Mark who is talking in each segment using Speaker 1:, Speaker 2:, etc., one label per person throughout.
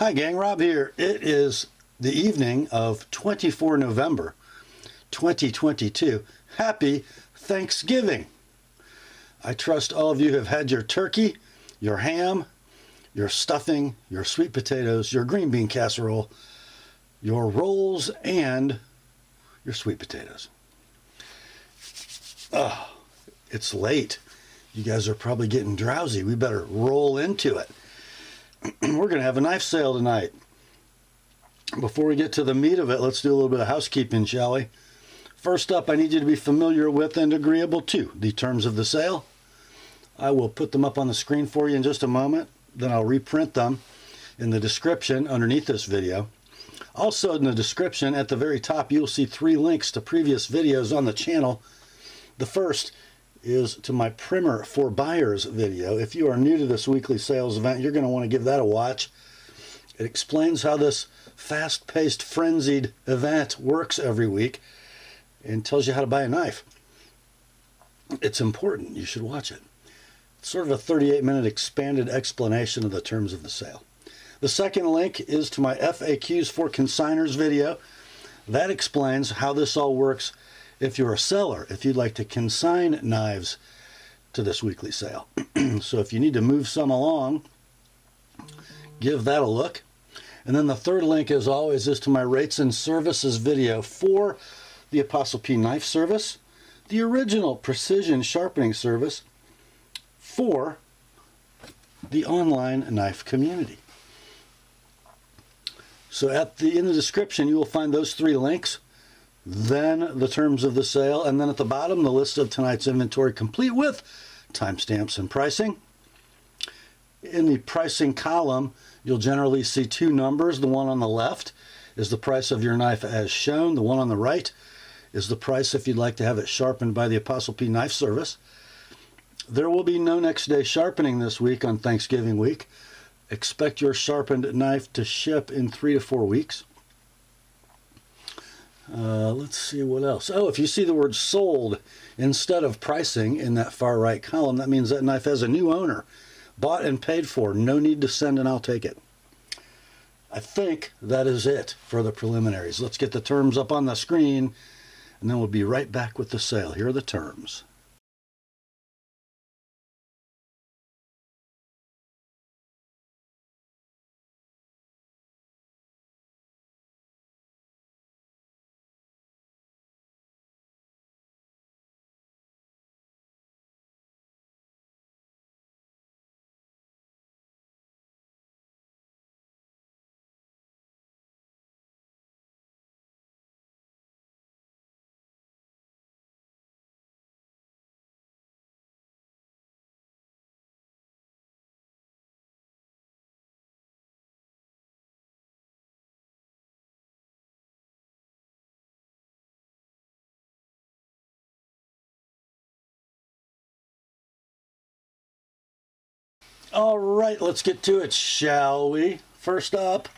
Speaker 1: Hi gang, Rob here. It is the evening of 24 November 2022. Happy Thanksgiving. I trust all of you have had your turkey, your ham, your stuffing, your sweet potatoes, your green bean casserole, your rolls, and your sweet potatoes. Oh, it's late. You guys are probably getting drowsy. We better roll into it. We're going to have a knife sale tonight. Before we get to the meat of it, let's do a little bit of housekeeping, shall we? First up, I need you to be familiar with and agreeable to the terms of the sale. I will put them up on the screen for you in just a moment. Then I'll reprint them in the description underneath this video. Also in the description at the very top, you'll see 3 links to previous videos on the channel. The first is to my Primer for Buyers video. If you are new to this weekly sales event, you're going to want to give that a watch. It explains how this fast-paced, frenzied event works every week and tells you how to buy a knife. It's important. You should watch it. It's sort of a 38-minute expanded explanation of the terms of the sale. The second link is to my FAQs for Consignors video. That explains how this all works if you're a seller, if you'd like to consign knives to this weekly sale. So if you need to move some along, give that a look. And then the third link, as always, is to my rates and services video for the TheApostleP Knife Service, the original precision sharpening service for the online knife community. So in the description, you will find those 3 links. Then the terms of the sale, and then at the bottom the list of tonight's inventory complete with timestamps and pricing. In the pricing column, you'll generally see 2 numbers. The one on the left is the price of your knife as shown. The one on the right is the price if you'd like to have it sharpened by the TheApostleP Knife Service. There will be no next day sharpening this week on Thanksgiving week. Expect your sharpened knife to ship in 3 to 4 weeks. Let's see what else. Oh, if you see the word sold instead of pricing in that far right column, that means that knife has a new owner. Bought and paid for. No need to send and I'll take it. I think that is it for the preliminaries. Let's get the terms up on the screen and then we'll be right back with the sale. Here are the terms. All right, let's get to it, shall we? First up,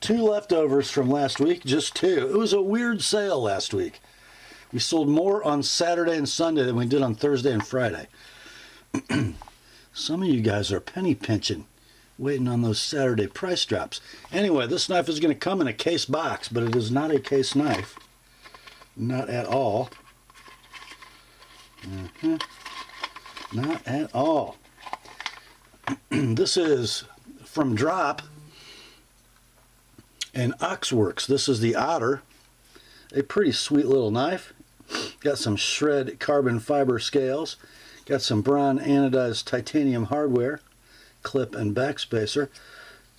Speaker 1: 2 leftovers from last week, just 2. It was a weird sale last week. We sold more on Saturday and Sunday than we did on Thursday and Friday. Some of you guys are penny pinching, waiting on those Saturday price drops. Anyway, this knife is going to come in a case box, but it is not a case knife. Not at all. Not at all. This is from Drop and Ochs. This is the Otter. A pretty sweet little knife. Got some shred carbon fiber scales. Got some bronze anodized titanium hardware. Clip and backspacer.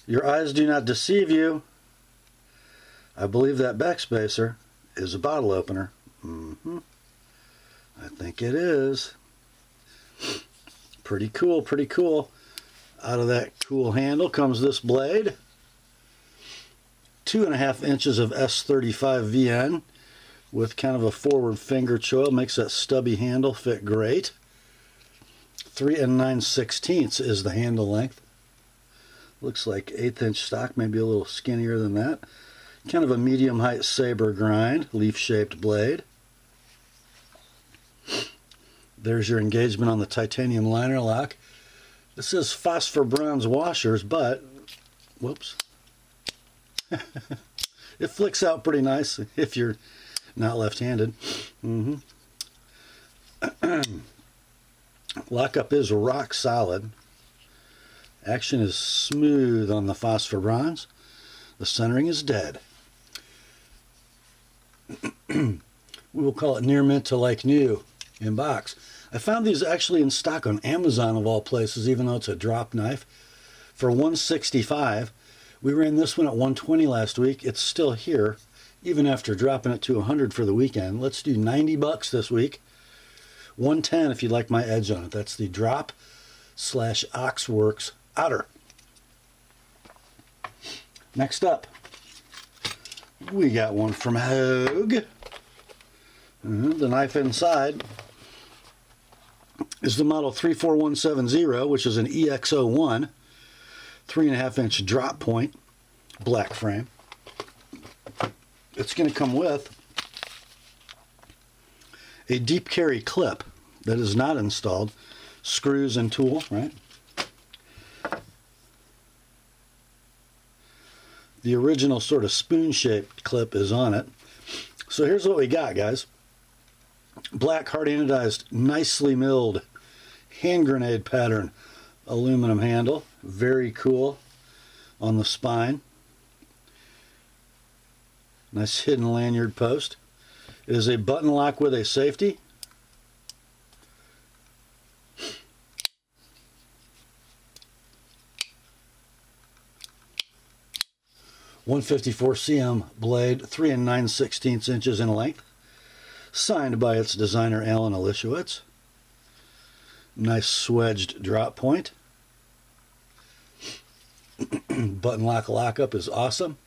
Speaker 1: Your eyes do not deceive you. I believe that backspacer is a bottle opener. I think it is. Pretty cool, pretty cool. Out of that cool handle comes this blade. 2.5 inches of S35 VN with kind of a forward finger choil. Makes that stubby handle fit great. 3 9/16 is the handle length. Looks like 1/8 inch stock, maybe a little skinnier than that. Kind of a medium height saber grind, leaf shaped blade. There's your engagement on the titanium liner lock. This is phosphor bronze washers, but, whoops, It flicks out pretty nice if you're not left-handed. Lockup is rock solid. Action is smooth on the phosphor bronze. The centering is dead. We will call it near mint to like new in box. I found these actually in stock on Amazon of all places, even though it's a drop knife, for $165. We ran this one at $120 last week. It's still here, even after dropping it to $100 for the weekend. Let's do $90 this week. $110 if you'd like my edge on it. That's the drop / Ochs Worx Otter. Next up, we got one from Hogue. The knife inside is the model 34170, which is an EX01, 3.5-inch drop point, black frame. It's going to come with a deep carry clip that is not installed, screws and tool, right? The original sort of spoon-shaped clip is on it. So here's what we got, guys. Black hard anodized, nicely milled hand grenade pattern aluminum handle. Very cool on the spine. Nice hidden lanyard post. It is a button lock with a safety. .154 cm blade, 3 9/16 inches in length. Signed by its designer, Alan Elishewitz. Nice swedged drop point. Button lock lockup is awesome.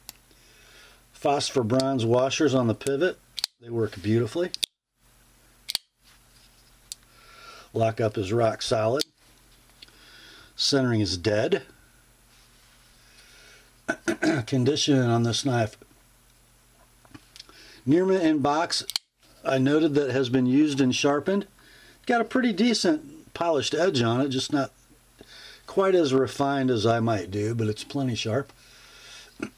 Speaker 1: Phosphor bronze washers on the pivot. They work beautifully. Lockup is rock solid. Centering is dead. Condition on this knife. Near mint in box. I noted that it has been used and sharpened. Got a pretty decent polished edge on it, just not quite as refined as I might do, but it's plenty sharp.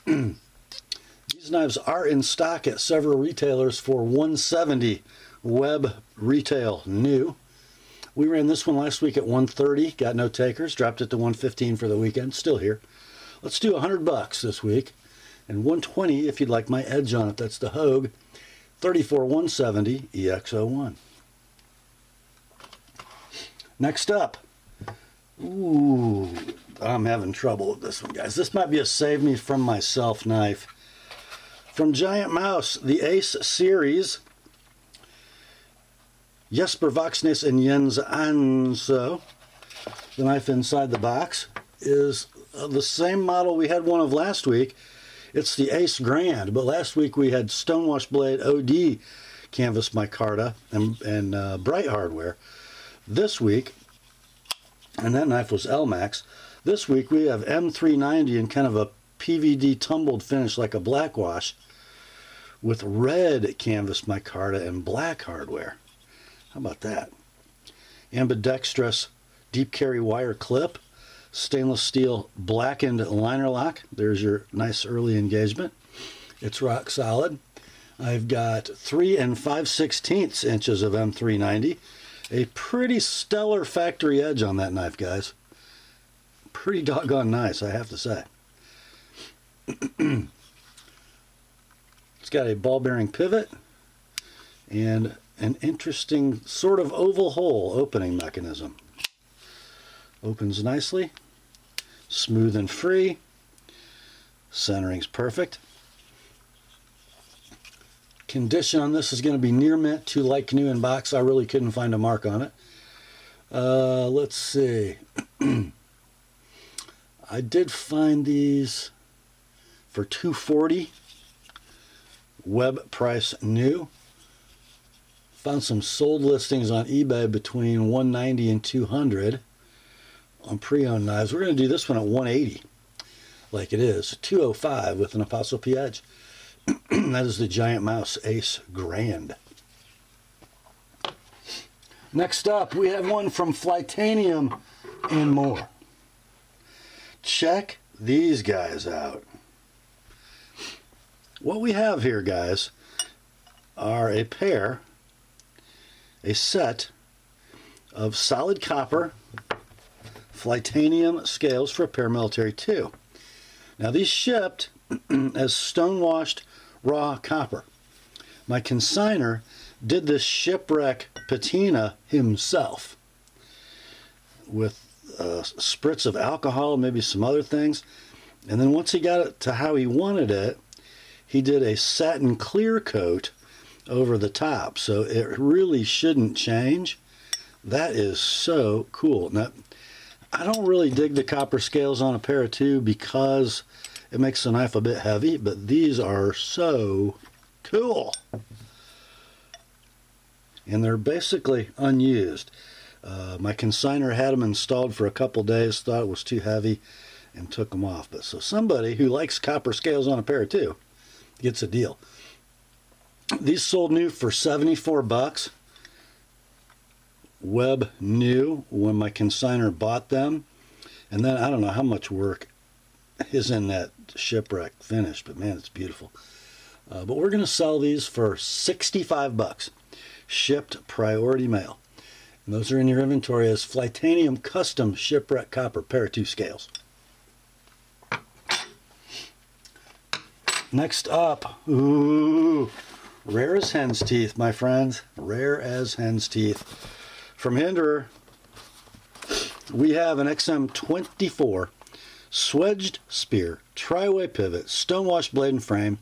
Speaker 1: These knives are in stock at several retailers for $170 web retail new. We ran this one last week at $130, got no takers, dropped it to $115 for the weekend, still here. Let's do $100 this week, and $120 if you'd like my edge on it. That's the Hogue 34170 EX01. Next up, ooh, I'm having trouble with this one, guys. This might be a save me from myself knife. From Giant Mouse, the Ace series, Jesper Voxnes and Jens Anso. The knife inside the box is the same model we had one of last week. It's the Ace Grand, but last week we had Stonewash Blade OD canvas micarta and bright hardware. This week, and that knife was LMAX, this week we have M390 in kind of a PVD tumbled finish like a blackwash with red canvas micarta and black hardware. How about that? Ambidextrous deep carry wire clip, stainless steel blackened liner lock. There's your nice early engagement. It's rock solid. I've got 3 5/16 inches of M390. A pretty stellar factory edge on that knife, guys. Pretty doggone nice, I have to say. It's got a ball bearing pivot and an interesting sort of oval hole opening mechanism. Opens nicely, smooth and free. Centering's perfect. Condition on this is going to be near mint to like new in box. I really couldn't find a mark on it. Let's see. I did find these for $240 web price new. Found some sold listings on eBay between $190 and $200 on pre-owned knives. We're going to do this one at $180 like it is. $205 with an ApostleP edge. That is the Giant Mouse Ace Grand. Next up, we have one from Flytanium and more. Check these guys out. what we have here, guys, are a set of solid copper Flytanium scales for a paramilitary 2. Now these shipped as stonewashed raw copper. My consignor did this Shipwreck patina himself with spritz of alcohol, maybe some other things. And then once he got it to how he wanted it, he did a satin clear coat over the top. So it really shouldn't change. That is so cool. Now, I don't really dig the copper scales on a pair of 2 because it makes the knife a bit heavy, but these are so cool. And they're basically unused. My consignor had them installed for a couple days, thought it was too heavy, and took them off. But so somebody who likes copper scales on a pair of 2 gets a deal. These sold new for 74 bucks. Web new when my consignor bought them. And then I don't know how much work is in that Shipwreck finish, but man, it's beautiful. But we're going to sell these for 65 bucks. Shipped priority mail. And those are in your inventory as Flytanium custom Shipwreck copper pair of 2 scales. Next up, ooh, rare as hen's teeth, my friends. Rare as hen's teeth. From Hinderer, we have an XM24 swedged spear, tri-way pivot, stonewashed blade and frame,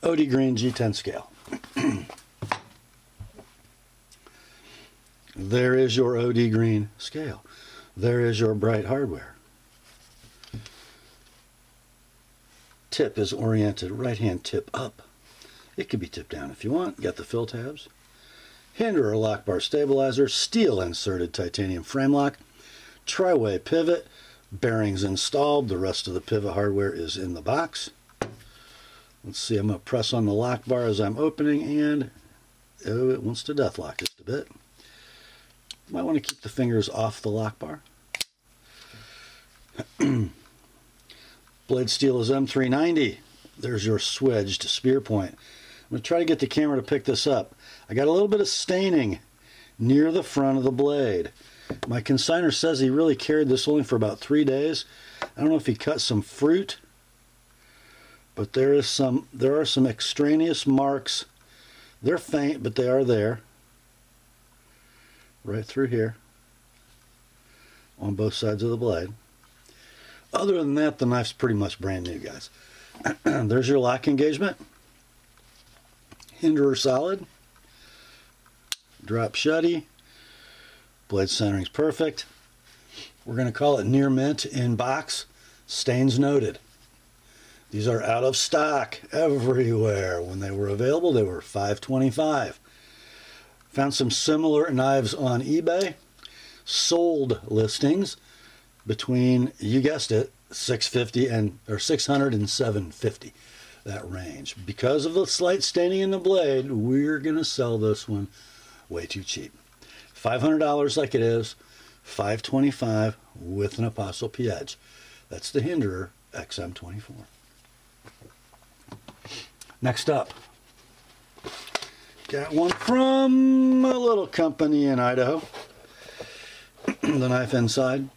Speaker 1: OD green G10 scale. There is your OD green scale. There is your bright hardware. Tip is oriented right hand tip up. It could be tipped down if you want. You got the fill tabs. Hinderer lock bar stabilizer, steel inserted titanium frame lock, tri-way pivot, bearings installed. The rest of the pivot hardware is in the box. Let's see, I'm going to press on the lock bar as I'm opening, and oh, it wants to death lock just a bit. Might want to keep the fingers off the lock bar. Blade steel is M390. There's your swedged spear point. I'm going to try to get the camera to pick this up. I got a little bit of staining near the front of the blade. My consignor says he really carried this only for about 3 days. I don't know if he cut some fruit, but there are some extraneous marks. They're faint, but they are there. Right through here on both sides of the blade. Other than that, the knife's pretty much brand new, guys. There's your lock engagement. Hinderer solid. Drop shutty. Blade centering's perfect. We're going to call it near mint in box. Stains noted. These are out of stock everywhere. When they were available, they were $5.25. Found some similar knives on eBay. Sold listings between, you guessed it, $600 and $750. That range. Because of the slight staining in the blade, we're going to sell this one way too cheap. $500 like it is, $525 with an TheApostleP edge. That's the Hinderer XM24. Next up, got one from a little company in Idaho. The knife inside,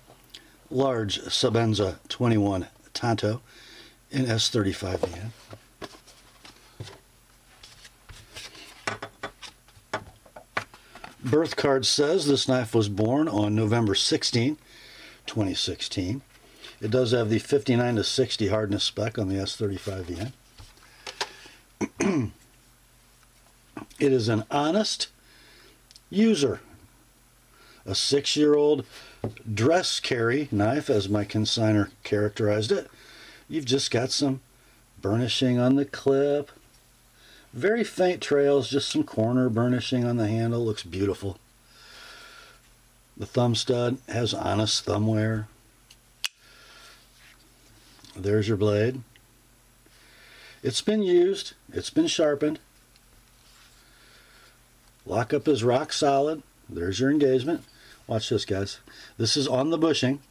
Speaker 1: large Sebenza 21 Tanto in S35 VN. Birth card says this knife was born on November 16, 2016. It does have the 59 to 60 hardness spec on the S35 VN. It is an honest user. A 6-year-old dress carry knife, as my consignor characterized it. You've just got some burnishing on the clip. Very faint trails, just some corner burnishing on the handle. Looks beautiful. The thumb stud has honest thumb wear. There's your blade. It's been used. It's been sharpened. Lockup is rock solid. There's your engagement. Watch this, guys. This is on the bushing.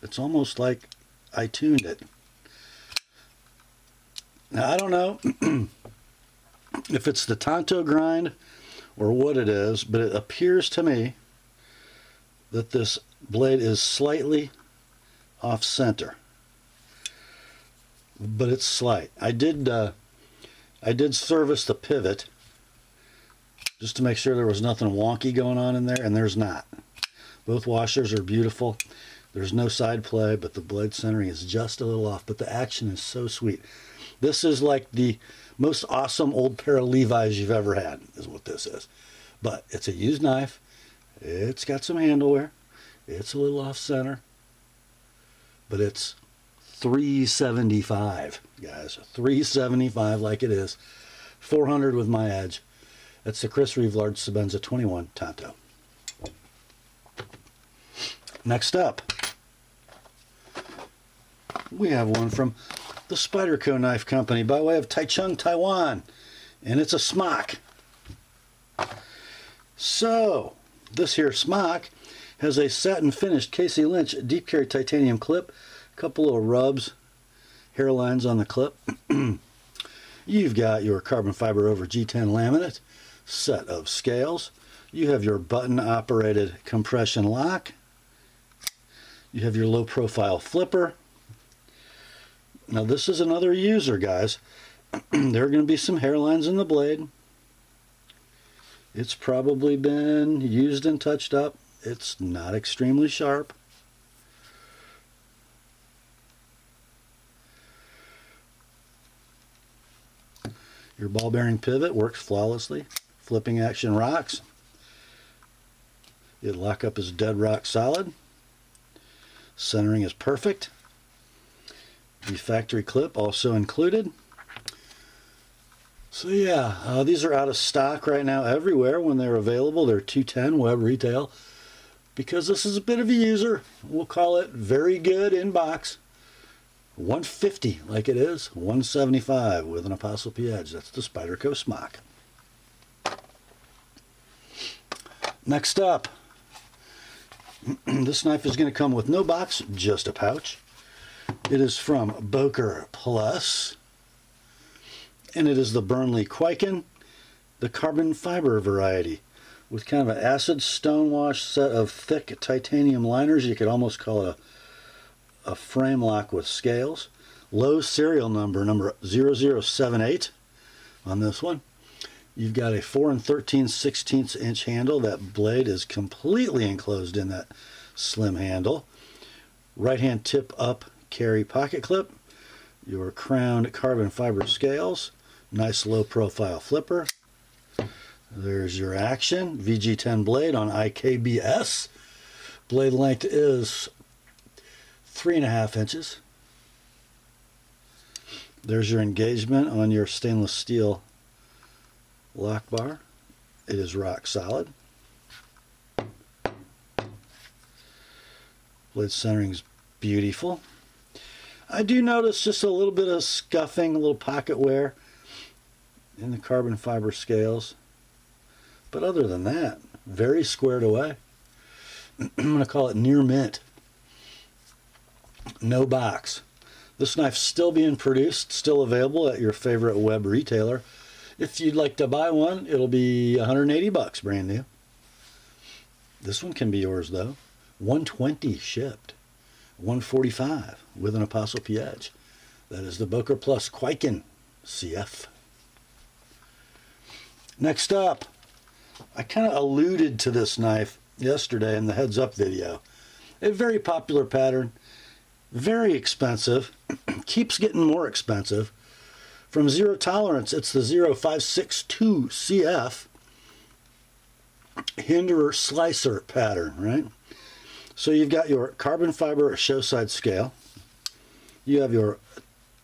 Speaker 1: It's almost like I tuned it. Now, I don't know if it's the Tanto grind or what it is, but it appears to me that this blade is slightly off center. But it's slight. I did service the pivot just to make sure there was nothing wonky going on in there, and there's not. Both washers are beautiful. There's no side play, but the blade centering is just a little off, but the action is so sweet. This is like the most awesome old pair of Levi's you've ever had, is what this is. But it's a used knife. It's got some handle wear. It's a little off center. But it's $375, guys. $375 like it is. $400 with my edge. That's the Reeve Large Sebenza 21 Tanto. Next up, we have one from the Spyderco Knife Company by way of Taichung, Taiwan, and it's a Smock. So, this here Smock has a satin finished Casey Lynch deep carry titanium clip, a couple little rubs, hairlines on the clip. You've got your carbon fiber over G10 laminate, set of scales. You have your button operated compression lock. You have your low profile flipper. Now this is another user, guys. There are going to be some hairlines in the blade. It's probably been used and touched up. It's not extremely sharp. Your ball bearing pivot works flawlessly. Flipping action rocks. Your lockup is dead rock solid. Centering is perfect. The factory clip also included. So yeah, these are out of stock right now everywhere. When they're available, they're $210 web retail. Because this is a bit of a user, we'll call it very good in box. $150 like it is, $175 with an ApostleP edge. That's the Spyderco Smock. Next up, this knife is going to come with no box, just a pouch. It is from Boker Plus, and it is the Burnley Kwaiken, the carbon fiber variety, with kind of an acid stonewash set of thick titanium liners. You could almost call it a frame lock with scales. Low serial number 0078 on this one. You've got a 4 13/16 inch handle. That blade is completely enclosed in that slim handle. Right hand tip up carry pocket clip. Your crowned carbon fiber scales. Nice low profile flipper. There's your action. VG10 blade on IKBS. Blade length is 3.5 inches. There's your engagement on your stainless steel lock bar. It is rock solid. Blade centering is beautiful. I do notice just a little bit of scuffing, a little pocket wear in the carbon fiber scales. But other than that, very squared away. I'm going to call it near mint. No box. This knife's still being produced, still available at your favorite web retailer. If you'd like to buy one, it'll be $180 brand new. This one can be yours though. $120 shipped. $145 with an ApostleP edge. That is the Boker Plus Kwaiken CF. Next up, I kind of alluded to this knife yesterday in the heads up video. A very popular pattern, very expensive, keeps getting more expensive. From Zero Tolerance, it's the 0562 CF Hinderer slicer pattern, right? So you've got your carbon fiber show side scale. You have your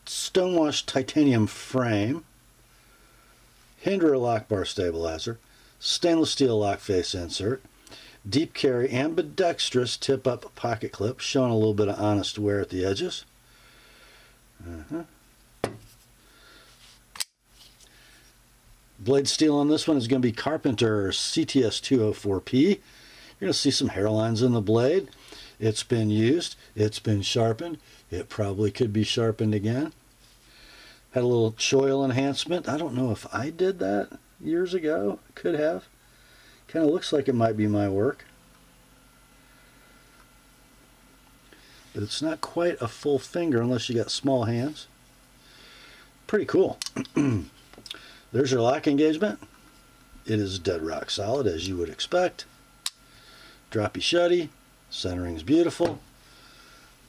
Speaker 1: stonewash titanium frame, Hinderer lock bar stabilizer, stainless steel lock face insert, deep carry ambidextrous tip up pocket clip, showing a little bit of honest wear at the edges. Blade steel on this one is going to be Carpenter CTS 204P. You're going to see some hairlines in the blade. It's been used. It's been sharpened. It probably could be sharpened again. Had a little choil enhancement. I don't know if I did that years ago. Could have. Kind of looks like it might be my work. But it's not quite a full finger unless you got small hands. Pretty cool. There's your lock engagement. It is dead rock solid, as you would expect. Droppy shutty. Centering's beautiful.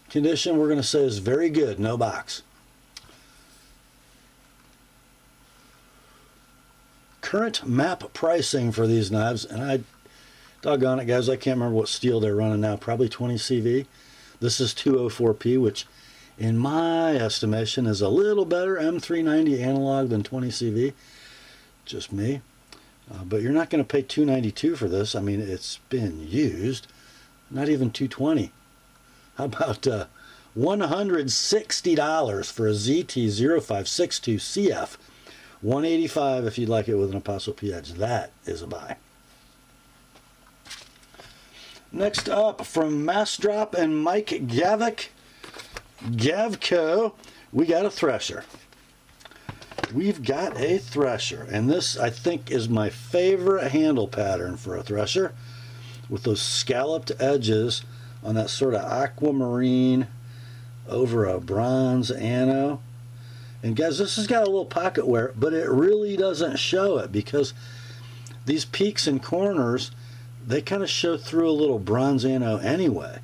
Speaker 1: Condition, we're going to say, is very good. No box. Current map pricing for these knives, and doggone it, guys, I can't remember what steel they're running now. Probably 20 CV. This is 204P, which in my estimation is a little better M390 analog than 20 CV. Just me. But you're not going to pay $292 for this. I mean, it's been used. Not even $220. How about $160 for a ZT0562CF? $185 if you'd like it with an ApostleP edge. That is a buy. Next up, from Massdrop and Mike Gavko, we got a Thresher. We've got a Thresher, and this, I think, is my favorite handle pattern for a Thresher, with those scalloped edges on that sort of aquamarine over a bronze ano. And guys, this has got a little pocket wear, but it really doesn't show it because these peaks and corners, they kind of show through a little bronze ano anyway.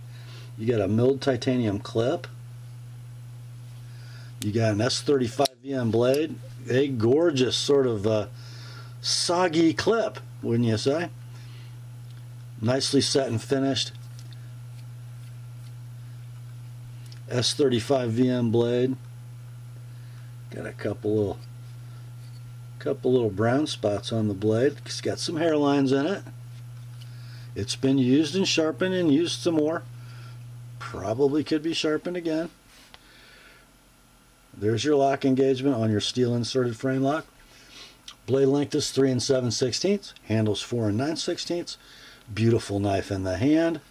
Speaker 1: You got a milled titanium clip. You got an S35 VM blade. A gorgeous sort of soggy clip, wouldn't you say? Nicely set and finished. S35 VM blade. Got a couple little brown spots on the blade. It's got some hairlines in it. It's been used and sharpened and used some more. Probably could be sharpened again. There's your lock engagement on your steel inserted frame lock. Blade length is 3 7/16. Handles 4 9/16. Beautiful knife in the hand.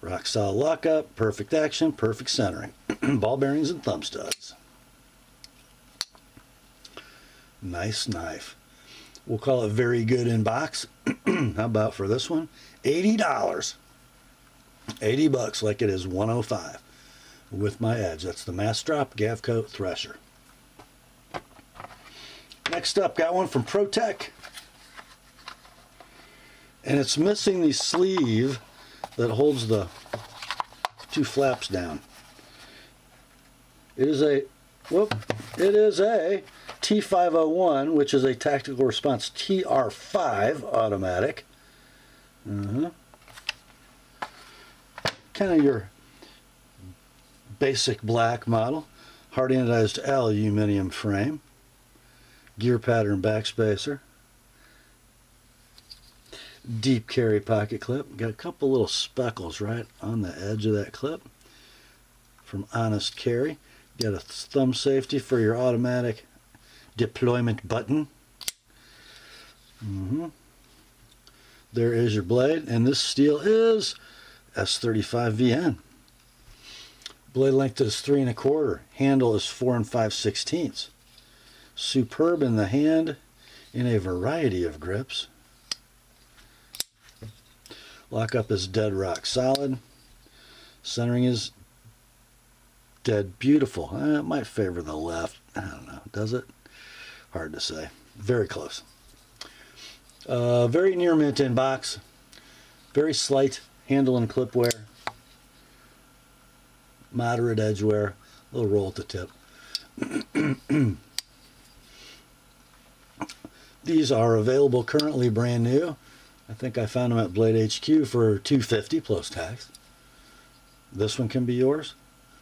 Speaker 1: Rock solid lockup, perfect action, perfect centering. Ball bearings and thumb studs. Nice knife. We'll call it very good in box. How about for this one? $80. $80 like it is $105 with my edge. That's the Massdrop Gavko Thresher. Next up, got one from Protech. And it's missing the sleeve that holds the two flaps down. It is a T501, which is a tactical response TR5 automatic. Kind of your basic black model. Hard anodized aluminum frame. Gear pattern backspacer. Deep carry pocket clip. Got a couple little speckles right on the edge of that clip from Honest Carry. Got a thumb safety for your automatic deployment button. There is your blade, and this steel is S35 VN. Blade length is 3 1/4. Handle is 4 5/16. Superb in the hand in a variety of grips. Lockup is dead rock solid. Centering is dead beautiful. It might favor the left. I don't know. Does it? Hard to say. Very close. Very near mint in box. Very slight handle and clip wear. Moderate edge wear. A little roll at the tip. These are available currently brand new. I think I found them at Blade HQ for $250 plus tax. This one can be yours.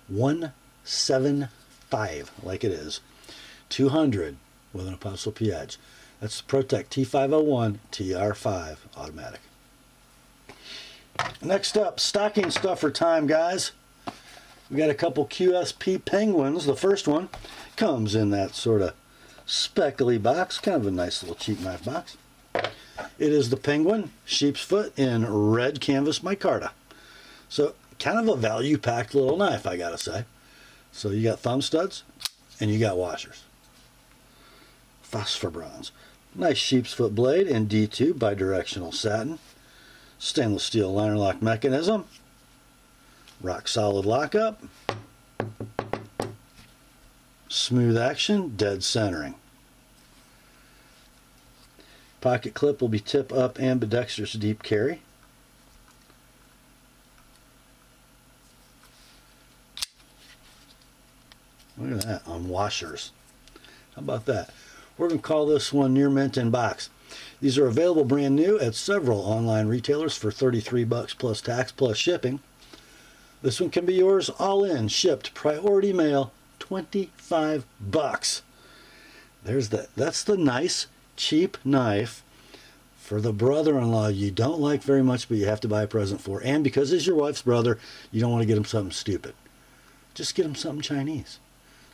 Speaker 1: $175 like it is. $200 with an ApostleP edge. That's the Protech T501 TR5 automatic. Next up, stocking stuffer time, guys. We got a couple QSP Penguins. The first one comes in that sort of speckly box. Kind of a nice little cheap knife box. It is the Penguin Sheepsfoot in red canvas micarta. So kind of a value-packed little knife, I gotta say. So you got thumb studs and you got washers. Phosphor bronze. Nice sheepsfoot blade in D2 bidirectional satin. Stainless steel liner lock mechanism. Rock solid lockup. Smooth action, dead centering. Pocket clip will be tip up ambidextrous deep carry. Look at that on washers. How about that? We're going to call this one near mint in box. These are available brand new at several online retailers for $33 plus tax plus shipping. This one can be yours all in, shipped, priority mail, $25. That's the nice, cheap knife for the brother-in-law you don't like very much, but you have to buy a present for. And because it's your wife's brother, you don't want to get him something stupid. Just get him something Chinese.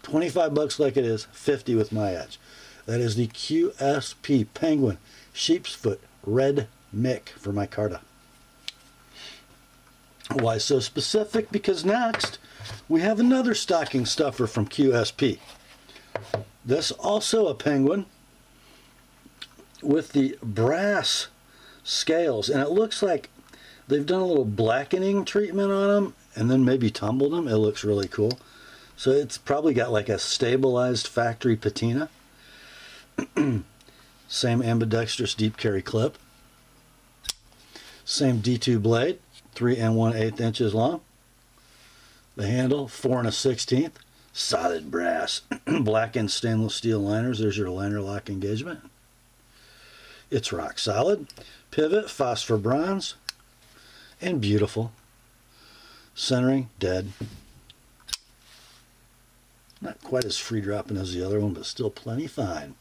Speaker 1: $25 like it is, $50 with my edge. That is the QSP Penguin Sheepsfoot Red Mick for my Carta. Why so specific? Because next we have another stocking stuffer from QSP. This also a penguin with the brass scales, and it looks like they've done a little blackening treatment on them and then maybe tumbled them. It looks really cool. So it's probably got like a stabilized factory patina. Same ambidextrous deep carry clip. Same D2 blade, 3 1/8 inches long. The handle, 4 1/16. Solid brass. Blackened stainless steel liners. There's your liner lock engagement. It's rock solid. Pivot, phosphor bronze. And beautiful. Centering, dead. Not quite as free dropping as the other one, but still plenty fine.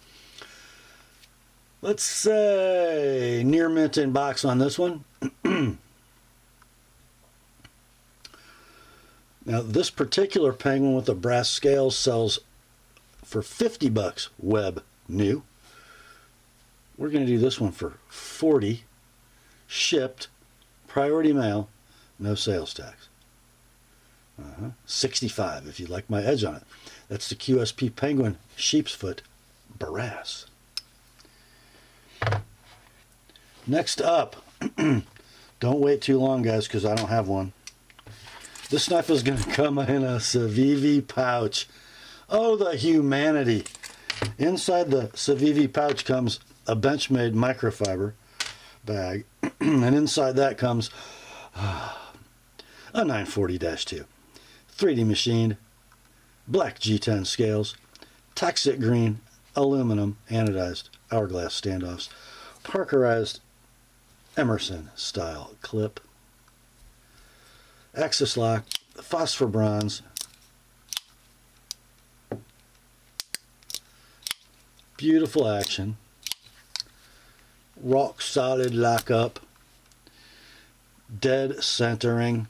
Speaker 1: Let's say near mint in box on this one. Now this particular penguin with the brass scales sells for $50 web new. We're going to do this one for $40 shipped, priority mail, no sales tax. $65 if you like my edge on it. That's the QSP Penguin Sheepsfoot Brass. Next up, don't wait too long, guys, because I don't have one. This knife is going to come in a Civivi pouch. Oh, the humanity. Inside the Civivi pouch comes a Benchmade microfiber bag, and inside that comes a 940-2. 3D machined, black G10 scales, toxic green, aluminum, anodized, hourglass standoffs, Parkerized Emerson style clip, axis lock, phosphor bronze, beautiful action, rock solid lockup, dead centering.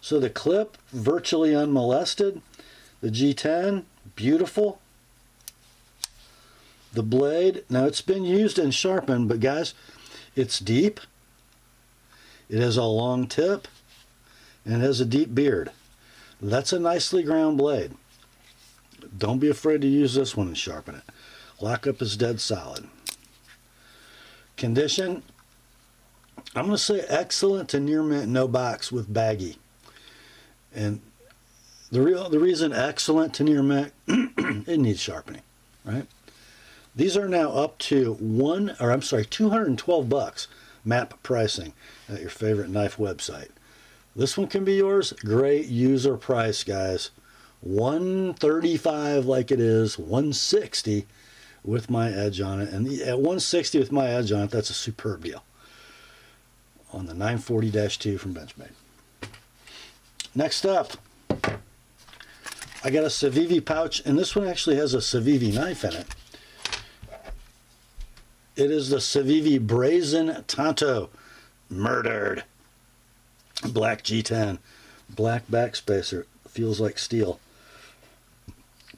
Speaker 1: So the clip virtually unmolested, the G10 beautiful. The blade, now it's been used and sharpened, but guys, it's deep. It has a long tip, and it has a deep beard. That's a nicely ground blade. Don't be afraid to use this one and sharpen it. Lockup is dead solid. Condition, I'm going to say excellent to near mint, no box with baggy. And the reason excellent to near mint, it needs sharpening, right? These are now up to $212 MAP pricing at your favorite knife website. This one can be yours. Great user price, guys. $135 like it is, $160 with my edge on it. And at $160 with my edge on it, that's a superb deal on the 940-2 from Benchmade. Next up, I got a Civivi pouch, and this one actually has a Civivi knife in it. It is the Civivi Brazen Tanto Murdered. Black G10. Black backspacer. Feels like steel.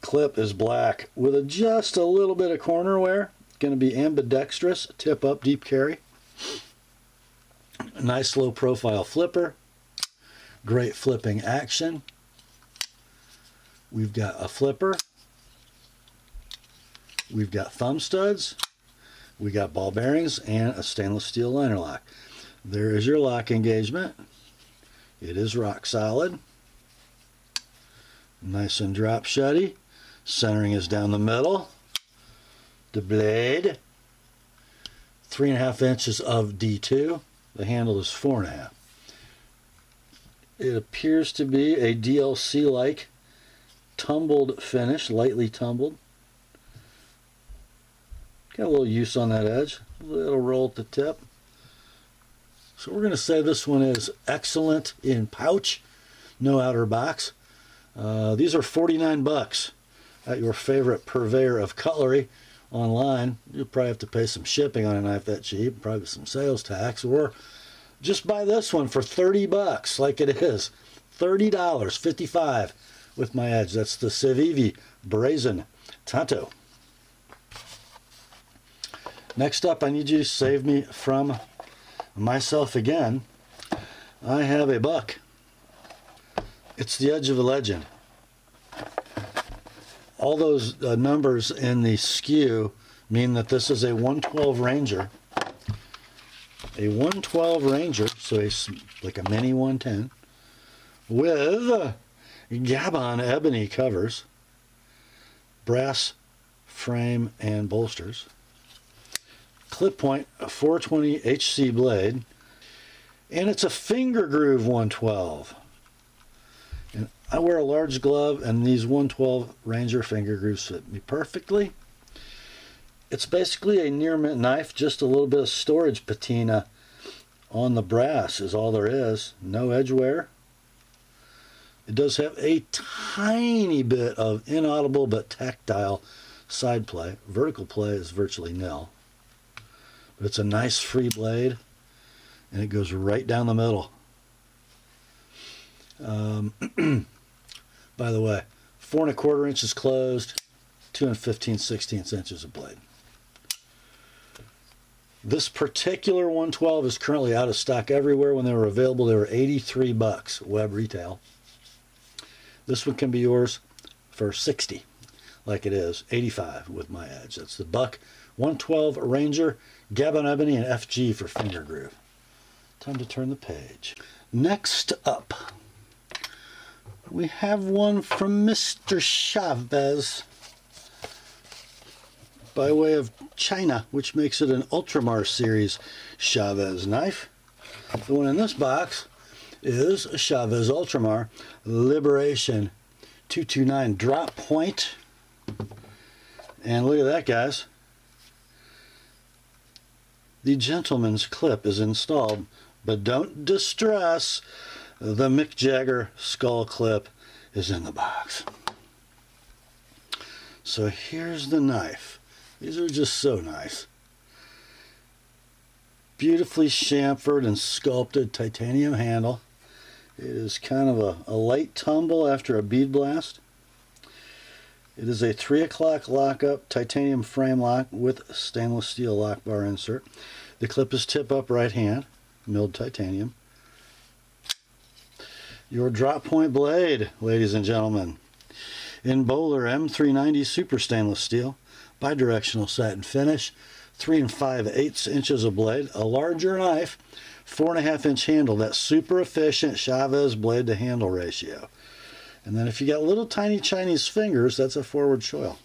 Speaker 1: Clip is black with just a little bit of corner wear. Going to be ambidextrous. Tip up deep carry. Nice low profile flipper. Great flipping action. We've got a flipper. We've got thumb studs. We got ball bearings and a stainless steel liner lock. There is your lock engagement. It is rock solid. Nice and drop shutty. Centering is down the middle. The blade, 3.5 inches of D2. The handle is 4.5. It appears to be a DLC-like tumbled finish, lightly tumbled. Got a little use on that edge, a little roll at the tip. So we're going to say this one is excellent in pouch, no outer box. These are 49 bucks at your favorite purveyor of cutlery online. You'll probably have to pay some shipping on a knife that cheap, probably some sales tax, or just buy this one for 30 bucks like it is. $30, 55 with my edge. That's the Civivi Brazen Tanto. Next up, I need you to save me from myself again. I have a buck. It's the edge of a legend. All those numbers in the SKU mean that this is a 112 Ranger. A 112 Ranger, so like a mini 110, with Gabon ebony covers, brass frame and bolsters, clip point, a 420 HC blade, and it's a finger groove 112. And I wear a large glove, and these 112 Ranger finger grooves fit me perfectly. It's basically a near mint knife, just a little bit of storage patina on the brass is all there is. No edge wear. It does have a tiny bit of inaudible but tactile side play. Vertical play is virtually nil. But it's a nice free blade, and it goes right down the middle. By the way, 4 1/4 inches closed, 2 15/16 inches of blade. This particular 112 is currently out of stock everywhere. When they were available, they were 83 bucks web retail. This one can be yours for 60, like it is 85 with my edge. That's the buck 112 Ranger, Gabon ebony, and FG for finger groove. Time to turn the page. Next up, we have one from Mr. Chavez by way of China, which makes it an Ultramar series Chavez knife. The one in this box is a Chavez Ultramar Liberation 229 drop point. And look at that, guys. The gentleman's clip is installed, but don't distress. The Mick Jagger skull clip is in the box. So here's the knife. These are just so nice. Beautifully chamfered and sculpted titanium handle. It is kind of a light tumble after a bead blast. It is a 3 o'clock lockup titanium frame lock with stainless steel lock bar insert. The clip is tip up right hand, milled titanium. Your drop point blade, ladies and gentlemen, in Bowler M390 super stainless steel, bidirectional satin finish, 3 5/8 inches of blade, a larger knife, 4.5 inch handle. That super efficient Chavez blade to handle ratio. And then if you got little tiny Chinese fingers, that's a forward choil.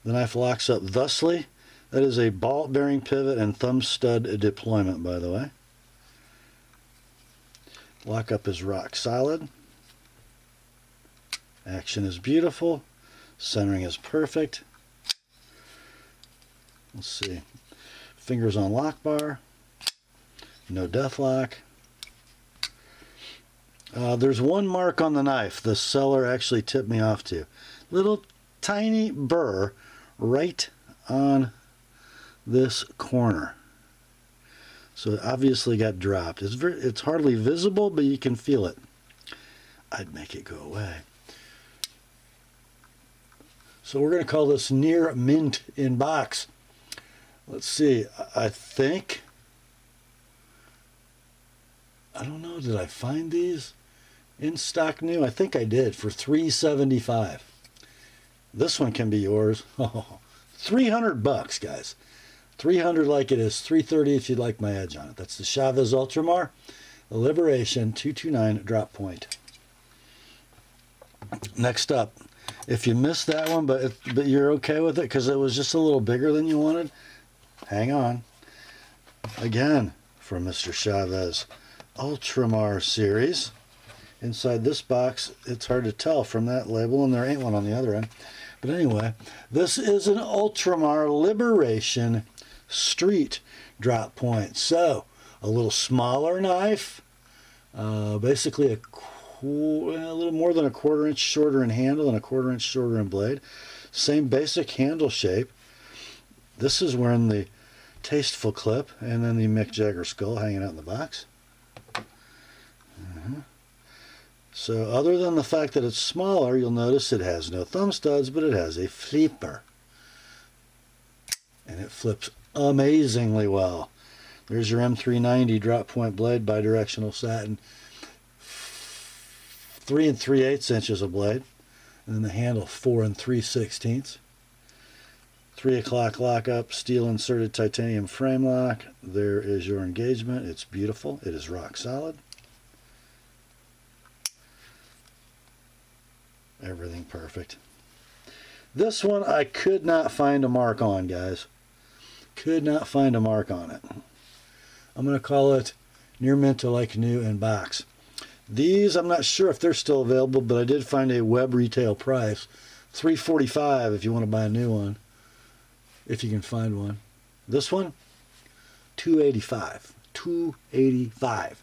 Speaker 1: The knife locks up thusly. That is a ball bearing pivot and thumb stud deployment, by the way. Lockup is rock solid. Action is beautiful. Centering is perfect. Let's see. Fingers on lock bar. No death lock. There's one mark on the knife the seller actually tipped me off to. Little tiny burr right on this corner. So it obviously got dropped. It's hardly visible, but you can feel it. I'd make it go away. So we're going to call this near mint in box. Let's see. I think I don't know, did I find these in stock new? I think I did, for $375. This one can be yours. Oh, $300, guys. 300 like it is, 330 if you'd like my edge on it. That's the Chavez Ultramar Liberation 229 drop point. Next up, if you missed that one, but you're okay with it because it was just a little bigger than you wanted, hang on. Again, from Mr. Chavez Ultramar series. Inside this box, it's hard to tell from that label, and there ain't one on the other end. But anyway, this is an Ultramar Liberation Street drop point. So, a little smaller knife, basically a little more than a 1/4 inch shorter in handle and a 1/4 inch shorter in blade. Same basic handle shape. This is wearing the tasteful clip, and then the Mick Jagger skull hanging out in the box. So other than the fact that it's smaller, you'll notice it has no thumb studs, but it has a flipper. And it flips amazingly well. There's your M390 drop point blade, bidirectional satin. 3 3/8 inches of blade. And then the handle 4 3/16. 3 o'clock lockup, steel inserted titanium frame lock. There is your engagement. It's beautiful. It is rock solid. Everything perfect. This one I could not find a mark on, guys. Could not find a mark on it. I'm going to call it near mint to like new in box. These, I'm not sure if they're still available, but I did find a web retail price. $345 if you want to buy a new one. If you can find one. This one, $285. $285.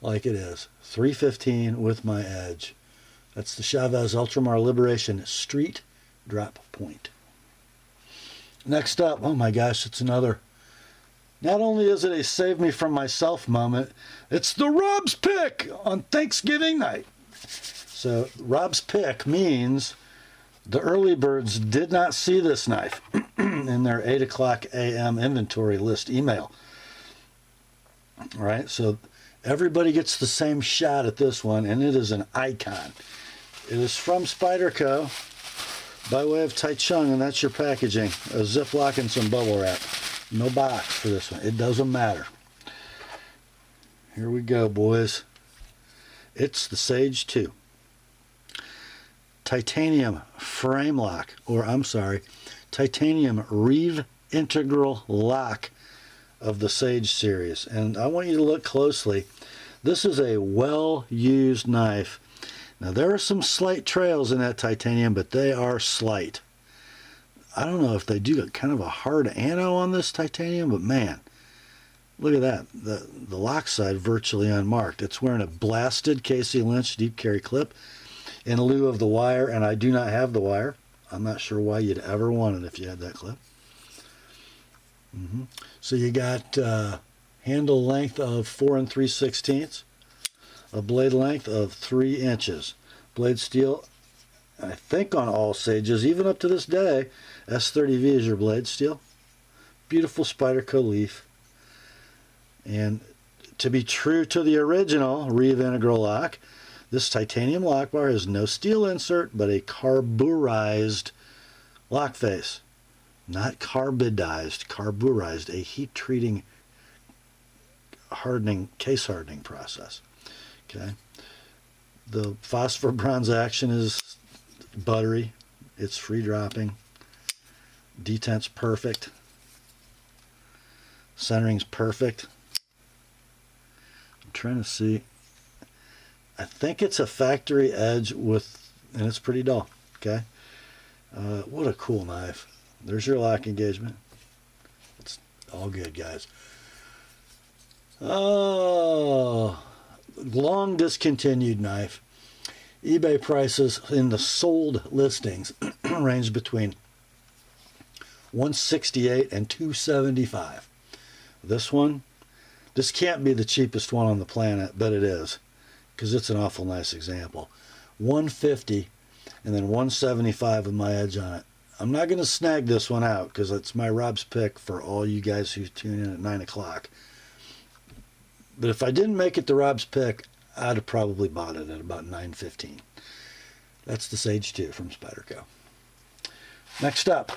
Speaker 1: Like it is. $315 with my edge. That's the Chavez Ultramar Liberation Street drop point. Next up, oh my gosh, it's another. Not only is it a save me from myself moment, it's the Rob's Pick on Thanksgiving night. So Rob's Pick means the early birds did not see this knife in their 8 o'clock a.m. inventory list email. All right, so everybody gets the same shot at this one, and it is an icon. It is from Spyderco by way of Taichung, and that's your packaging. A Ziploc and some bubble wrap. No box for this one. It doesn't matter. Here we go, boys. It's the Sage 2. Titanium frame lock, or I'm sorry, titanium Reeve integral lock of the Sage series. And I want you to look closely. This is a well-used knife. Now, there are some slight trails in that titanium, but they are slight. I don't know if they do kind of a hard ano on this titanium, but man, look at that. The lock side virtually unmarked. It's wearing a blasted Casey Lynch deep carry clip in lieu of the wire, and I do not have the wire. I'm not sure why you'd ever want it if you had that clip. So you got handle length of 4 3/16, a blade length of 3 inches. Blade steel, I think on all Sages, even up to this day, S30V is your blade steel. Beautiful Spyderco leaf. And to be true to the original Reeve integral lock, this titanium lock bar has no steel insert, but a carburized lock face. Not carbidized, carburized, a heat treating hardening, case hardening process. Okay. The phosphor bronze action is buttery. It's free dropping. Detent's perfect. Centering's perfect. I'm trying to see. I think it's a factory edge with, and it's pretty dull. Okay. What a cool knife. There's your lock engagement. It's all good, guys. Oh, long discontinued knife. eBay prices in the sold listings range between $168 and $275. This can't be the cheapest one on the planet, but it is, because it's an awful nice example. $150 and then $175 with my edge on it. I'm not going to snag this one out because it's my Rob's Pick for all you guys who tune in at 9 o'clock. But if I didn't make it to Rob's pick, I'd have probably bought it at about $9.15. That's the Sage 2 from Spyderco. Next up,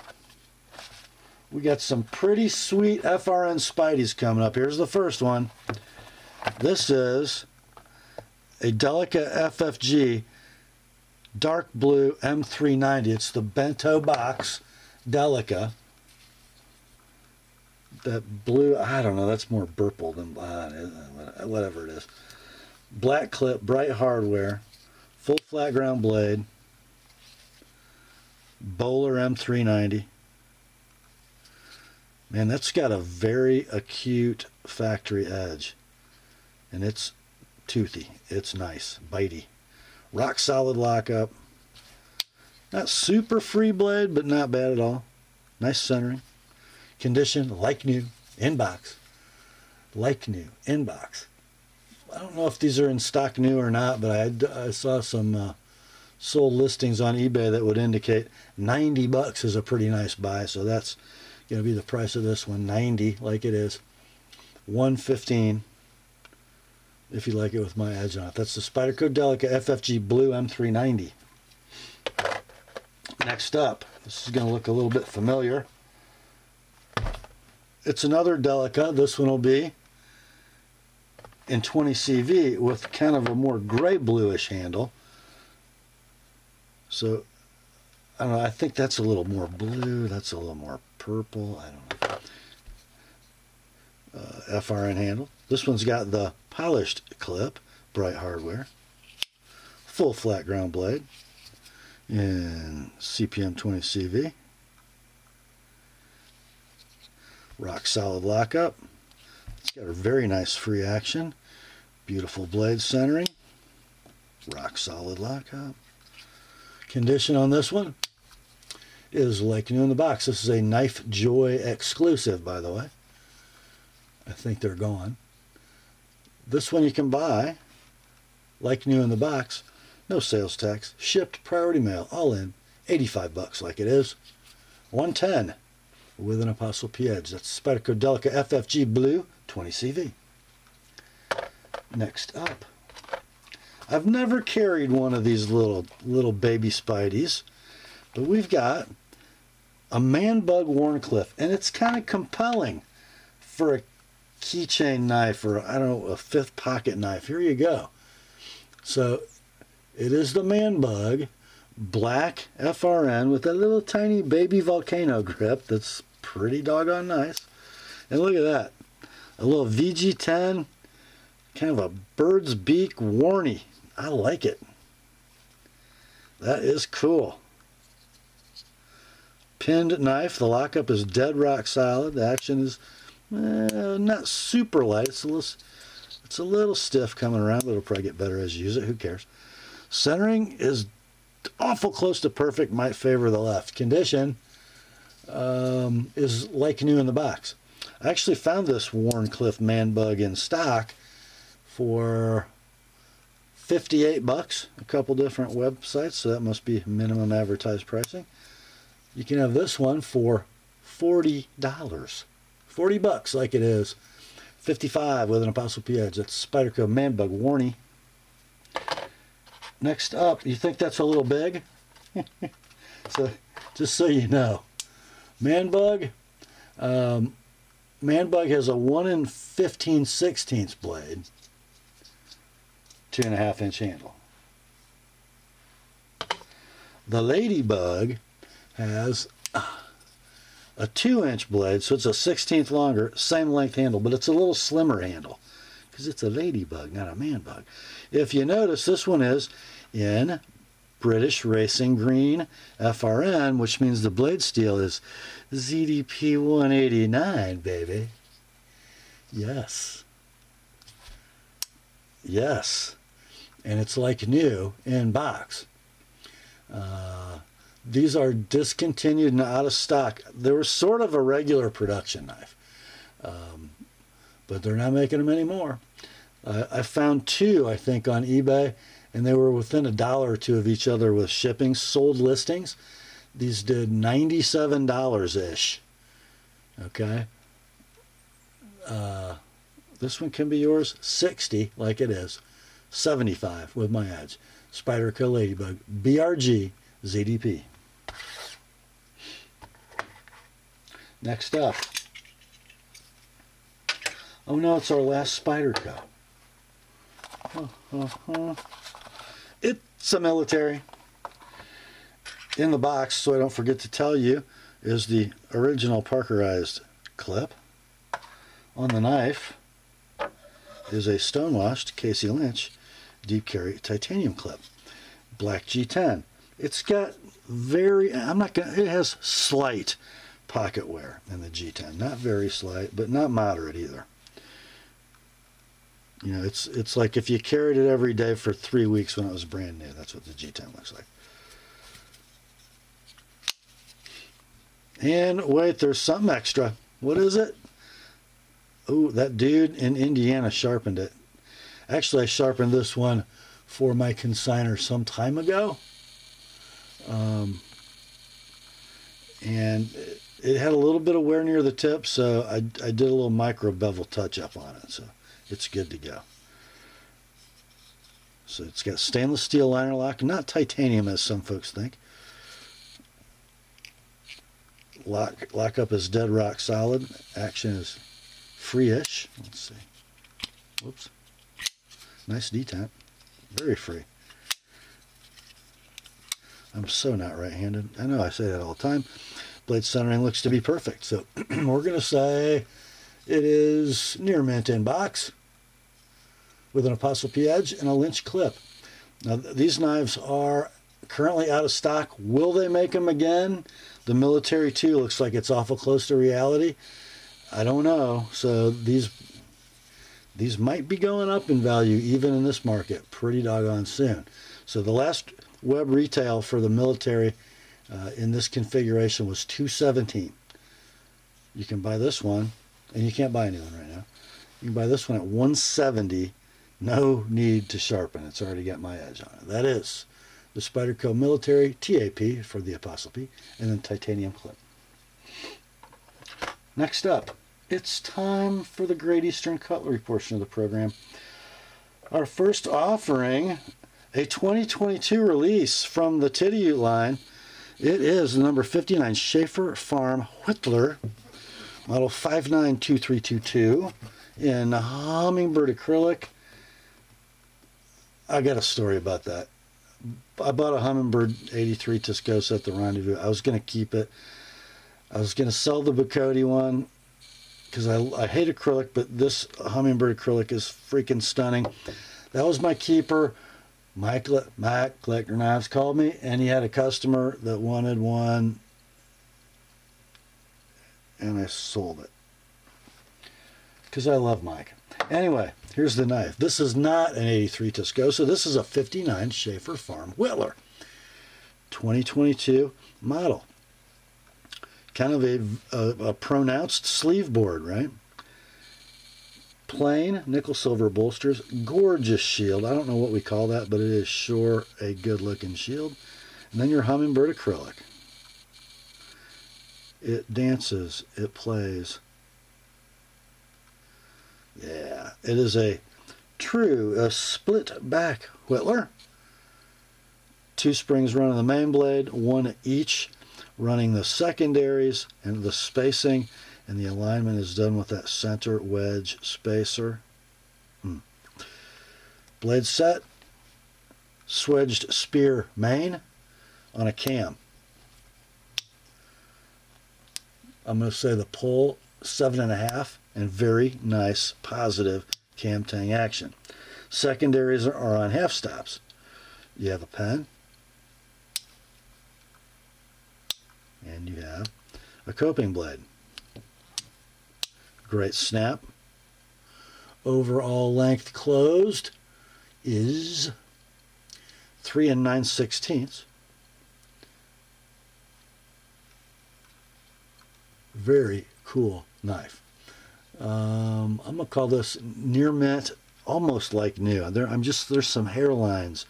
Speaker 1: we got some pretty sweet FRN Spideys coming up. Here's the first one. This is a Delica FFG dark blue M390. It's the bento box Delica. That blue, I don't know, that's more purple than whatever it is. Black clip, bright hardware, full flat ground blade, Bowler M390. Man, that's got a very acute factory edge. And it's toothy. It's nice. Bitey. Rock solid lockup. Not super free blade, but not bad at all. Nice centering. Condition like new. In box. Like new. In box. I don't know if these are in stock new or not, but I saw some sold listings on eBay that would indicate $90 is a pretty nice buy. So that's going to be the price of this one. $90 like it is. $115 if you like it with my edge on it. That's the Spyderco Delica FFG Blue M390. Next up, this is going to look a little bit familiar. It's another Delica. This one will be in 20 CV with kind of a more gray bluish handle. So I don't know, I think that's a little more blue, that's a little more purple, I don't know. FRN handle. This one's got the polished clip, bright hardware, full flat ground blade in CPM 20 CV. Rock solid lockup. It's got a very nice free action. Beautiful blade centering. Rock solid lockup. Condition on this one is like new in the box. This is a Knife Joy exclusive, by the way. I think they're gone. This one you can buy like new in the box. No sales tax. Shipped priority mail. All in. $85 like it is. $110 with an Apostle P edge. That's Spyderco Delica FFG Blue 20 CV. Next up, I've never carried one of these little baby Spideys, but we've got a Man Bug Warncliffe, and it's kind of compelling for a keychain knife or, I don't know, a fifth pocket knife. Here you go. So it is the Man Bug black FRN with a little tiny baby volcano grip that's pretty doggone nice. And look at that, a little VG10, kind of a bird's beak warny. I like it. That is cool. Pinned knife. The lockup is dead rock solid. The action is not super light. It's a little stiff coming around, but it'll probably get better as you use it. Who cares? Centering is awful close to perfect. Might favor the left. Condition is like new in the box. I actually found this Warncliffe Man Bug in stock for $58, a couple different websites, so that must be minimum advertised pricing. You can have this one for $40. $40 like it is. $55 with an Apostle P edge. That's Spyderco Man Bug Warny. Next up, you think that's a little big? So just so you know, Man Bug has a 1 in 15/16 blade, 2.5 inch handle. The Ladybug has a 2 inch blade, so it's a 1/16 longer, same length handle, but it's a little slimmer handle because it's a Ladybug, not a Man Bug. If you notice, this one is in British Racing Green FRN, which means the blade steel is ZDP 189, baby. Yes. Yes. And it's like new in box. These are discontinued and out of stock. They were sort of a regular production knife, but they're not making them anymore. I found two, I think, on eBay, and they were within $1 or $2 of each other with shipping. Sold listings. These did $97-ish. Okay. This one can be yours. 60 like it is. 75 with my ads. Spyderco Ladybug. BRG ZDP. Next up. Oh no, it's our last Spyderco. It's a military. In the box, so I don't forget to tell you, is the original Parkerized clip. On the knife is a stonewashed Casey Lynch deep carry titanium clip. Black G10. It's got it has slight pocket wear in the G10. Not very slight, but not moderate either. You know, it's like if you carried it every day for 3 weeks when it was brand new. That's what the G10 looks like. And wait, there's something extra. What is it? Oh, that dude in Indiana sharpened it. Actually, I sharpened this one for my consignor some time ago. And it had a little bit of wear near the tip, so I did a little micro bevel touch up on it. So it's good to go. So it's got stainless steel liner lock, not titanium as some folks think. Lock up is dead rock solid. Action is free-ish. Let's see. Whoops. Nice detent. Very free. I'm so not right-handed. I know I say that all the time. Blade centering looks to be perfect. So we're going to say it is near mint in box with an TheApostleP edge and a Lynch clip. Now these knives are currently out of stock. Will they make them again? The military 2 looks like it's awful close to reality. I don't know. So these might be going up in value even in this market pretty doggone soon. So the last web retail for the military in this configuration was $217. You can buy this one, and you can't buy a new one right now. You can buy this one at $170. No need to sharpen. It's already got my edge on it. That is the Spyderco Military TAP for the TheApostleP, and then titanium clip. Next up, it's time for the Great Eastern Cutlery portion of the program. Our first offering, a 2022 release from the Titty Ute line. It is the number 59 Schaefer Farm Whittler, model 592322, in hummingbird acrylic. I got a story about that. I bought a Hummingbird 83 Tascosa at the Rendezvous. I was going to keep it. I was going to sell the Boker one because I hate acrylic, but this Hummingbird acrylic is freaking stunning. That was my keeper. Mac Collector Knives called me, and he had a customer that wanted one, and I sold it because I love Mike. Anyway, here's the knife. This is not an 83 Tascosa. This is a 59 Schaefer Farm Whittler. 2022 model. Kind of a pronounced sleeve board, right? Plain nickel silver bolsters. Gorgeous shield. I don't know what we call that, but it is sure a good looking shield. And then your hummingbird acrylic. It dances. It plays. Yeah, it is a split back Whittler. 2 springs running the main blade, 1 each running the secondaries and the spacing, and the alignment is done with that center wedge spacer. Blade set, swedged spear main on a cam. I'm going to say the pull 7.5 and very nice positive cam tang action. Secondaries are on half stops. You have a pen, and you have a coping blade. Great snap. Overall length closed is 3 9/16. Very cool knife. I'm gonna call this near mint, almost like new. There's some hairlines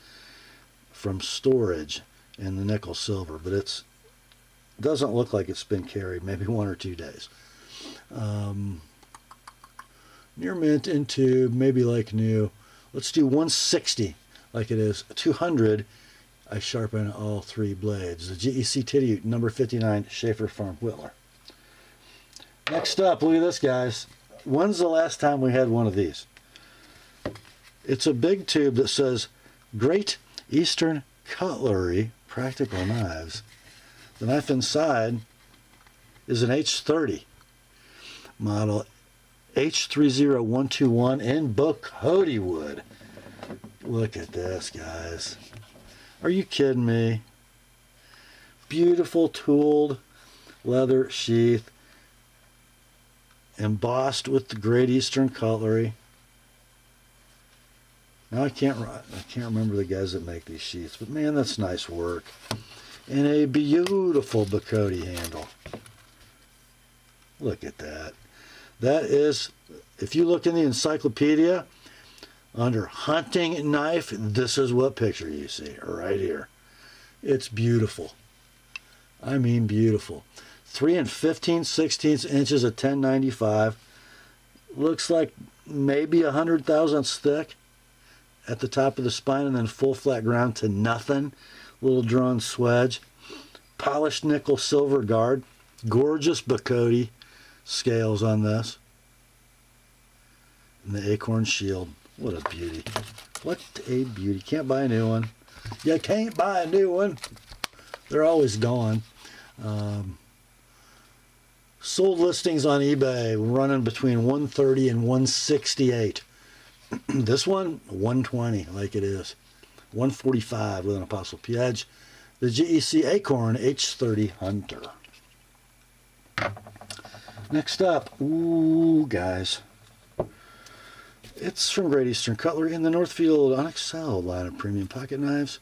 Speaker 1: from storage in the nickel silver, but it doesn't look like it's been carried. Maybe 1 or 2 days. Near mint in tube, maybe like new. Let's do 160 like it is. 200, I sharpen all 3 blades. The GEC Titty number 59 Schaefer Farm Whittler. Next up, look at this, guys. When's the last time we had one of these? It's a big tube that says Great Eastern Cutlery Practical Knives. The knife inside is an H30 model H30121 in Boker wood. Look at this, guys. Are you kidding me? Beautiful tooled leather sheath, embossed with the Great Eastern Cutlery. Now I can't remember the guys that make these sheaths, but man, that's nice work. And a beautiful Boker handle. Look at that. That is, if you look in the encyclopedia, under hunting knife, this is what picture you see, right here. It's beautiful. I mean beautiful. 3 15/16 inches at 1095. Looks like maybe 100 thousandths thick at the top of the spine, and then full flat ground to nothing. Little drawn swedge. Polished nickel silver guard. Gorgeous Boker scales on this. And the acorn shield. What a beauty. What a beauty. Can't buy a new one. You can't buy a new one. They're always gone. Sold listings on eBay running between 130 and 168. This one, 120 like it is. 145 with an TheApostleP edge. The GEC Acorn H30 Hunter. Next up, ooh, guys. It's from Great Eastern Cutlery in the Northfield Unexcelled line of premium pocket knives.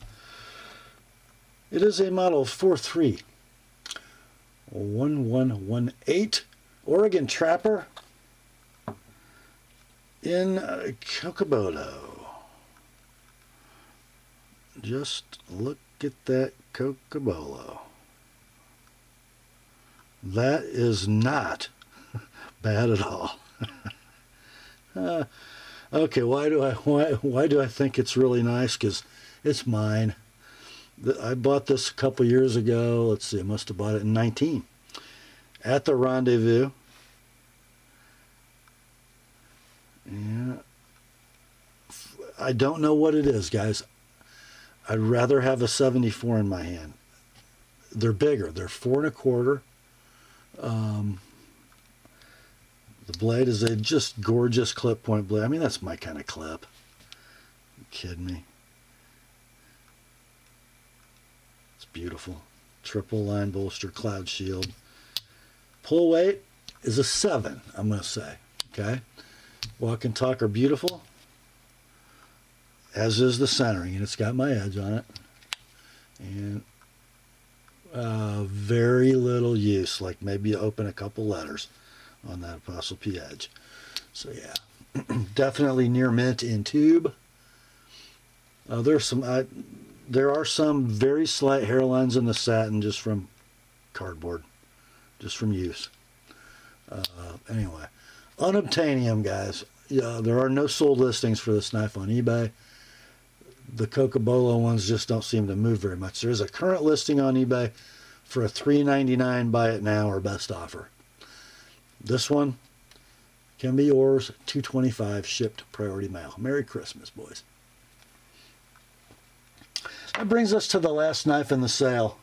Speaker 1: It is a model 431118 Oregon Trapper in Cocobolo. Just look at that Cocobolo. That is not bad at all. Okay, why do I think it's really nice? Because it's mine. I bought this a couple years ago. Let's see, I must have bought it in 19 at the Rendezvous. Yeah, I don't know what it is, guys. I'd rather have a 74 in my hand. They're bigger. They're 4 1/4. The blade is a just gorgeous clip point blade. I mean, that's my kind of clip. You kidding me? It's beautiful. Triple line bolster, cloud shield. Pull weight is a 7, I'm going to say. Okay? Walk and talk are beautiful, as is the centering, and it's got my edge on it. And very little use, like maybe you open a couple letters on that TheApostleP edge. So yeah, definitely near mint in tube. There are some very slight hairlines in the satin just from cardboard, just from use. Anyway, unobtainium, guys. Yeah, there are no sold listings for this knife on eBay. The Cocobolo ones just don't seem to move very much. There is a current listing on eBay for a $3.99 buy it now or best offer. This one can be yours, $2.25 shipped priority mail. Merry Christmas, boys. That brings us to the last knife in the sale.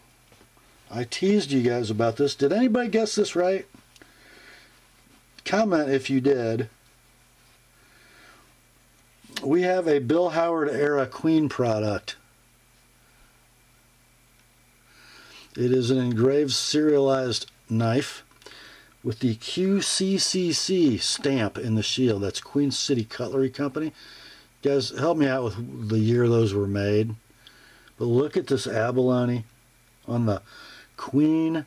Speaker 1: I teased you guys about this. Did anybody guess this right? Comment if you did. We have a Bill Howard era Queen product. It is an engraved serialized knife with the QCCC stamp in the shield. That's Queen City Cutlery Company. Guys, help me out with the year those were made. But look at this abalone on the Queen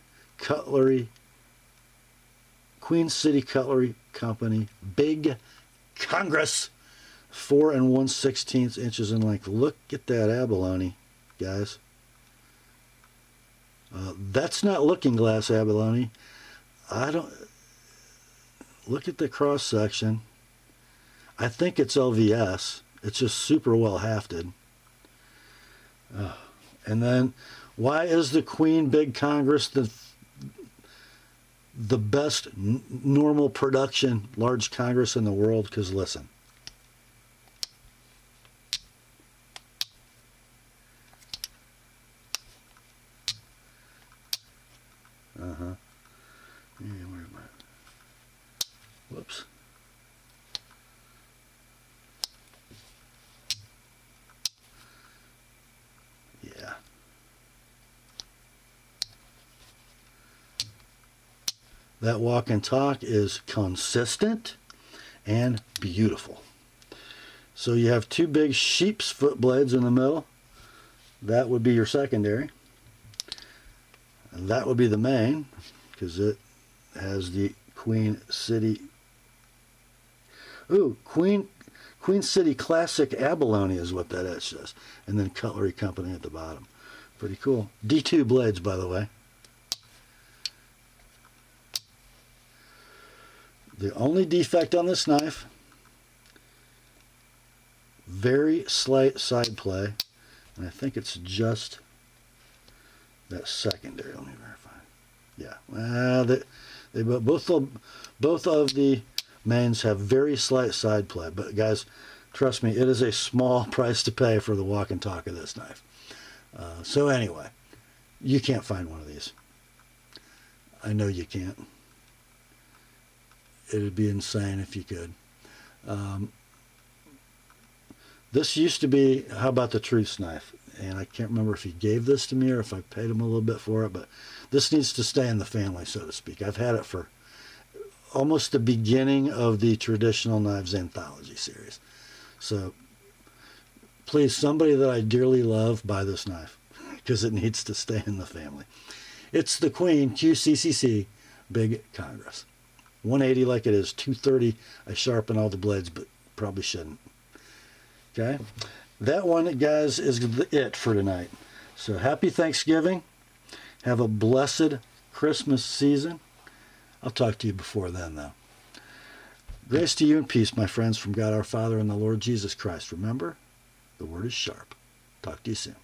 Speaker 1: City Cutlery Company. Big Congress. 4 1/16 inches in length. Look at that abalone, guys. That's not looking glass abalone. Look at the cross section. I think it's LVS. It's just super well hafted. And then, why is the Queen Big Congress the best normal production large Congress in the world? Because listen. Yeah, where am I? Whoops. Yeah. That walk and talk is consistent and beautiful. So you have two big sheep's foot blades in the middle. That would be your secondary. And that would be the main, because it has the Queen City. Ooh, Queen City Classic Abalone is what that etch says. And then Cutlery Company at the bottom. Pretty cool. D2 blades, by the way. The only defect on this knife, very slight side play, and I think it's just that secondary. Let me verify. Yeah, well, both of the mains have very slight side play, but guys, trust me, it is a small price to pay for the walk and talk of this knife. So anyway, you can't find one of these. I know you can't. It would be insane if you could. This used to be, how about the Truth's knife? And I can't remember if he gave this to me or if I paid him a little bit for it, but this needs to stay in the family, so to speak. I've had it for almost the beginning of the Traditional Knives Anthology series. So please, somebody that I dearly love, buy this knife because it needs to stay in the family. It's the Queen QCCC Big Congress. 180 like it is, 230. I sharpen all the blades, but probably shouldn't. Okay, that one, guys, is it for tonight. So happy Thanksgiving. Have a blessed Christmas season. I'll talk to you before then, though. Grace to you and peace, my friends, from God our Father and the Lord Jesus Christ. Remember, the word is sharp. Talk to you soon.